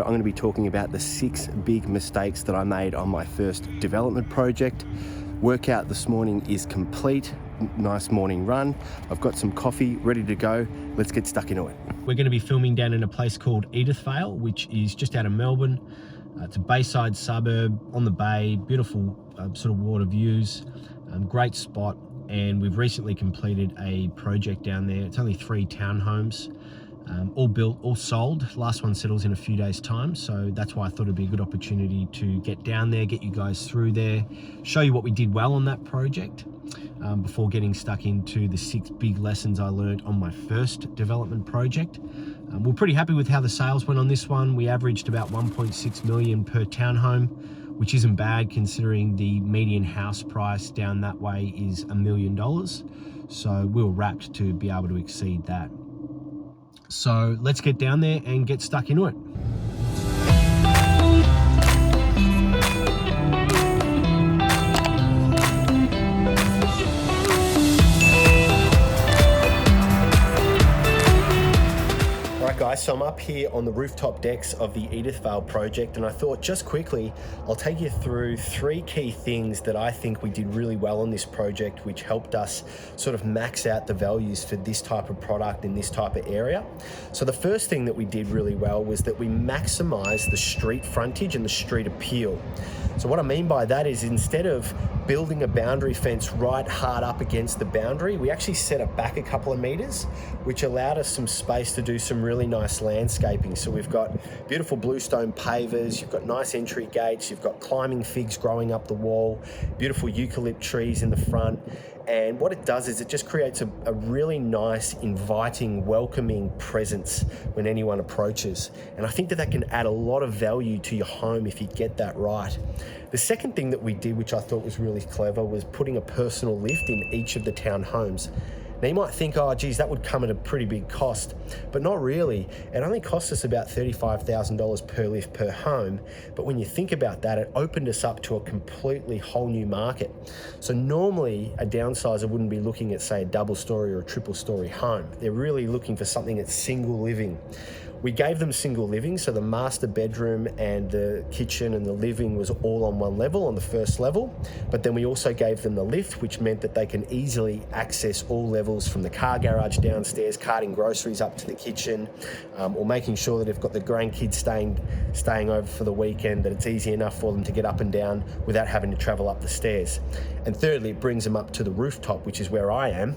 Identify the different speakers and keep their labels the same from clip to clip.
Speaker 1: I'm going to be talking about the 6 big mistakes that I made on my first development project. Workout this morning is complete. Nice morning run. I've got some coffee ready to go. Let's get stuck into it. We're going to be filming down in a place called Edith Vale, which is just out of Melbourne. It's a bayside suburb on the bay, beautiful sort of water views, great spot. And we've recently completed a project down there. It's only 3 townhomes. All built, all sold. Last one settles in a few days' time, so that's why I thought it'd be a good opportunity to get down there, get you guys through there, show you what we did well on that project before getting stuck into the 6 big lessons I learned on my first development project. We're pretty happy with how the sales went on this one. We averaged about 1.6 million per townhome, which isn't bad considering the median house price down that way is $1 million. So we were rapt to be able to exceed that. So let's get down there and get stuck into it. Alright guys, so I'm up here on the rooftop decks of the Edith Vale project, and I thought just quickly I'll take you through 3 key things that I think we did really well on this project, which helped us sort of max out the values for this type of product in this type of area. So the first thing that we did really well was that we maximized the street frontage and the street appeal. So what I mean by that is, instead of building a boundary fence right hard up against the boundary, we actually set it back a couple of meters, which allowed us some space to do some really nice landscaping. So we've got beautiful bluestone pavers, you've got nice entry gates, you've got climbing figs growing up the wall, beautiful eucalypt trees in the front. And what it does is it just creates a really nice, inviting, welcoming presence when anyone approaches. And I think that can add a lot of value to your home if you get that right. The second thing that we did, which I thought was really clever, was putting a personal lift in each of the townhomes. Now you might think, oh geez, that would come at a pretty big cost, but not really. It only cost us about $35,000 per lift per home. But when you think about that, it opened us up to a completely whole new market. So normally a downsizer wouldn't be looking at, say, a double story or a triple story home. They're really looking for something that's single living. We gave them single living, so the master bedroom and the kitchen and the living was all on one level, on the first level. But then we also gave them the lift, which meant that they can easily access all levels from the car garage downstairs, carting groceries up to the kitchen, or making sure that they've got the grandkids staying over for the weekend, that it's easy enough for them to get up and down without having to travel up the stairs. And thirdly, it brings them up to the rooftop, which is where I am,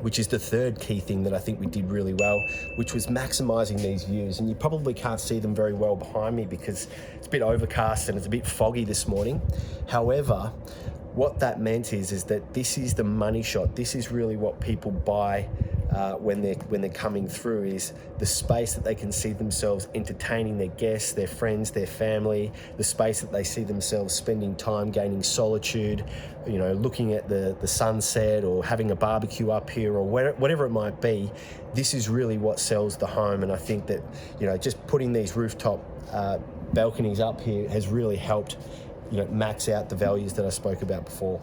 Speaker 1: which is the third key thing that I think we did really well, which was maximizing these views. And you probably can't see them very well behind me because it's a bit overcast and it's a bit foggy this morning. However, what that meant is that this is the money shot. This is really what people buy when they're coming through, is the space that they can see themselves entertaining their guests, their friends, their family, the space that they see themselves spending time gaining solitude, you know, looking at the sunset or having a barbecue up here or whatever it might be. This is really what sells the home. And I think that, you know, just putting these rooftop balconies up here has really helped, you know, max out the values that I spoke about before.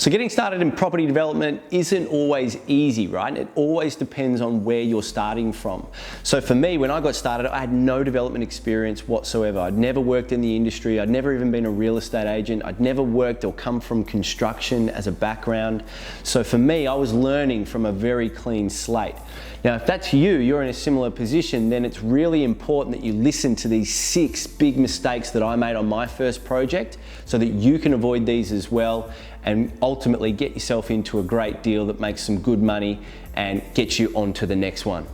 Speaker 2: So getting started in property development isn't always easy, right? It always depends on where you're starting from. So for me, when I got started, I had no development experience whatsoever. I'd never worked in the industry. I'd never even been a real estate agent. I'd never worked or come from construction as a background. So for me, I was learning from a very clean slate. Now, if that's you, you're in a similar position, then it's really important that you listen to these 6 big mistakes that I made on my first project so that you can avoid these as well and ultimately get yourself into a great deal that makes some good money and gets you on to the next one.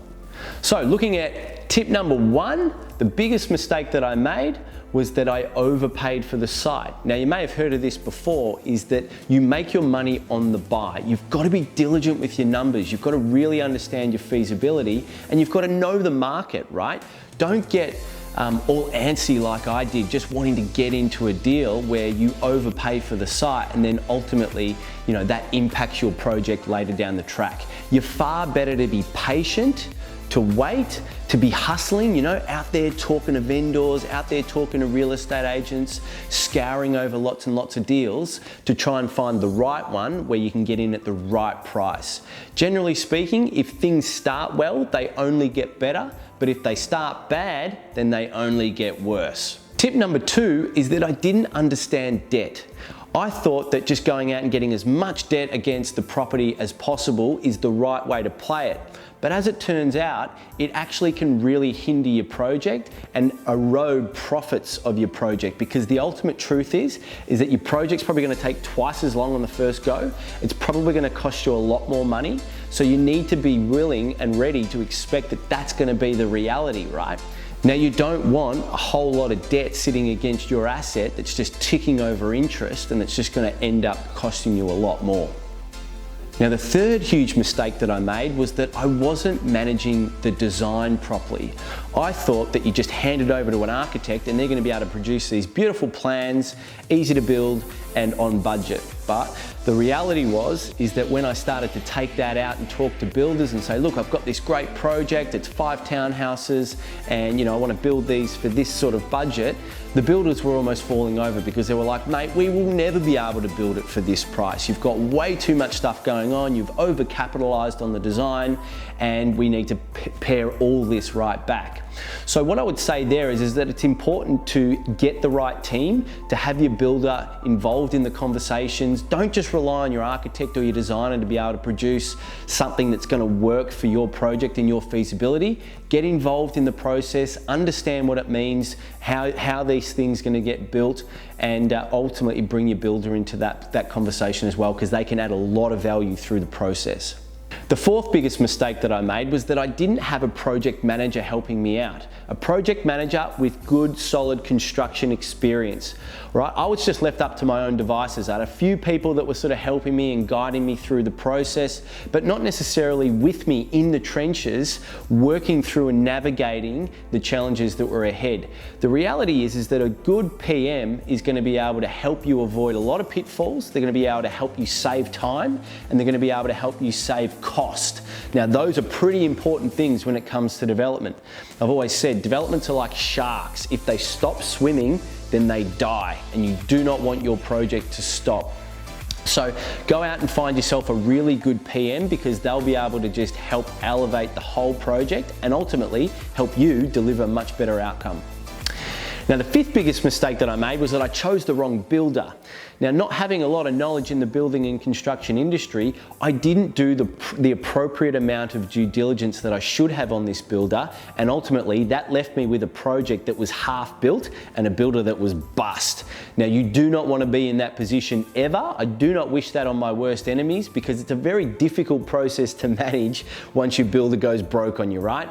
Speaker 2: So looking at tip number 1, the biggest mistake that I made was that I overpaid for the site. Now, you may have heard of this before, is that you make your money on the buy. You've got to be diligent with your numbers. You've got to really understand your feasibility, and you've got to know the market, right? Don't get all antsy like I did, just wanting to get into a deal where you overpay for the site and then ultimately, you know, that impacts your project later down the track. You're far better to be patient, to wait, to be hustling, you know, out there talking to vendors, out there talking to real estate agents, scouring over lots and lots of deals to try and find the right one where you can get in at the right price. Generally speaking, if things start well, they only get better, but if they start bad, then they only get worse. Tip number 2 is that I didn't understand debt. I thought that just going out and getting as much debt against the property as possible is the right way to play it. But as it turns out, it actually can really hinder your project and erode profits of your project, because the ultimate truth is that your project's probably going to take twice as long on the first go. It's probably going to cost you a lot more money. So you need to be willing and ready to expect that that's going to be the reality, right? Now, you don't want a whole lot of debt sitting against your asset that's just ticking over interest and it's just going to end up costing you a lot more. Now, the third huge mistake that I made was that I wasn't managing the design properly. I thought that you just hand it over to an architect and they're going to be able to produce these beautiful plans, easy to build and on budget. But the reality is that when I started to take that out and talk to builders and say, look, I've got this great project, it's 5 townhouses and I want to build these for this sort of budget, the builders were almost falling over because they were like, mate, we will never be able to build it for this price. You've got way too much stuff going on, you've overcapitalized on the design, and we need to pare all this right back. So what I would say there is that it's important to get the right team, to have your builder involved in the conversations. Don't just rely on your architect or your designer to be able to produce something that's going to work for your project and your feasibility. Get involved in the process, understand what it means, how these things are going to get built, and ultimately bring your builder into that conversation as well, because they can add a lot of value through the process. The fourth biggest mistake that I made was that I didn't have a project manager helping me out. A project manager with good, solid construction experience, right? I was just left up to my own devices. I had a few people that were sort of helping me and guiding me through the process, but not necessarily with me in the trenches, working through and navigating the challenges that were ahead. The reality is that a good PM is going to be able to help you avoid a lot of pitfalls. They're going to be able to help you save time, and they're going to be able to help you save cost. Now, those are pretty important things when it comes to development. I've always said developments are like sharks. If they stop swimming, then they die, and you do not want your project to stop. So go out and find yourself a really good PM, because they'll be able to just help elevate the whole project and ultimately help you deliver a much better outcome. Now, the fifth biggest mistake that I made was that I chose the wrong builder. Now, not having a lot of knowledge in the building and construction industry, I didn't do the appropriate amount of due diligence that I should have on this builder, and ultimately that left me with a project that was half built and a builder that was bust. Now, you do not want to be in that position ever. I do not wish that on my worst enemies, because it's a very difficult process to manage once your builder goes broke on you, right?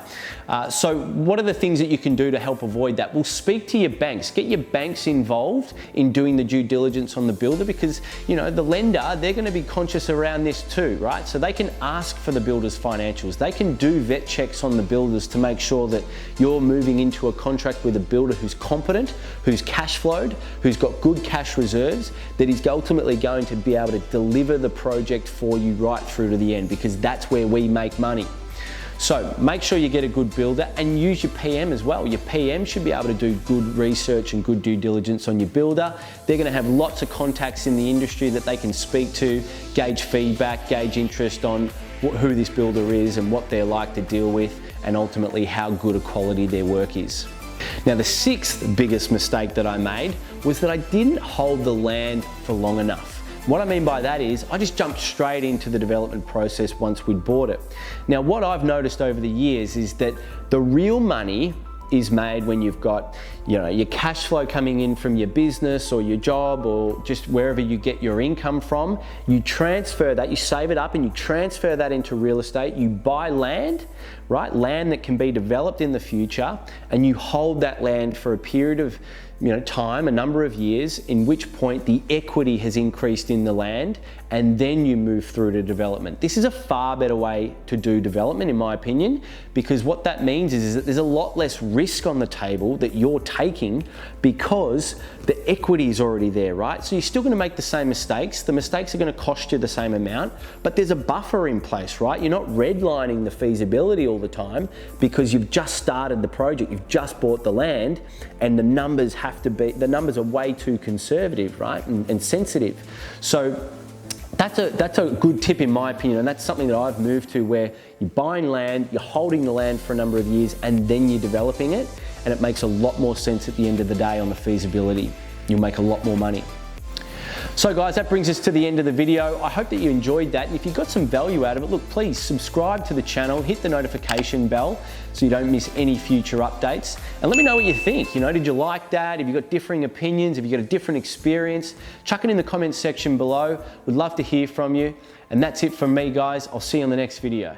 Speaker 2: So what are the things that you can do to help avoid that? Well, speak to your banks. Get your banks involved in doing the due diligence on the builder, because the lender, they're going to be conscious around this too, right? So they can ask for the builder's financials. They can do vet checks on the builders to make sure that you're moving into a contract with a builder who's competent, who's cash flowed, who's got good cash reserves, that is ultimately going to be able to deliver the project for you right through to the end, because that's where we make money. So make sure you get a good builder, and use your PM as well. Your PM should be able to do good research and good due diligence on your builder. They're going to have lots of contacts in the industry that they can speak to, gauge feedback, gauge interest on who this builder is and what they're like to deal with, and ultimately how good a quality their work is. Now, the sixth biggest mistake that I made was that I didn't hold the land for long enough. What I mean by that is I just jumped straight into the development process once we'd bought it. Now, what I've noticed over the years is that the real money is made when you've got your cash flow coming in from your business or your job or just wherever you get your income from. You transfer that, you save it up and you transfer that into real estate. You buy land, right? Land that can be developed in the future, and you hold that land for a period of time, a number of years, in which point the equity has increased in the land, and then you move through to development. This is a far better way to do development, in my opinion, because what that means is that there's a lot less risk on the table that you're taking because the equity is already there, right? So you're still gonna make the same mistakes. The mistakes are gonna cost you the same amount, but there's a buffer in place, right? You're not redlining the feasibility all the time because you've just started the project, you've just bought the land, and the numbers are way too conservative, right? And sensitive. So that's a good tip in my opinion, and that's something that I've moved to, where you're buying land, you're holding the land for a number of years, and then you're developing it, and it makes a lot more sense at the end of the day on the feasibility. You'll make a lot more money. So guys, that brings us to the end of the video. I hope that you enjoyed that, and if you got some value out of it, look, please subscribe to the channel, hit the notification bell so you don't miss any future updates, and let me know what you think. Did you like that? Have you got differing opinions? Have you got a different experience? Chuck it in the comments section below. We'd love to hear from you. And that's it from me, guys. I'll see you on the next video.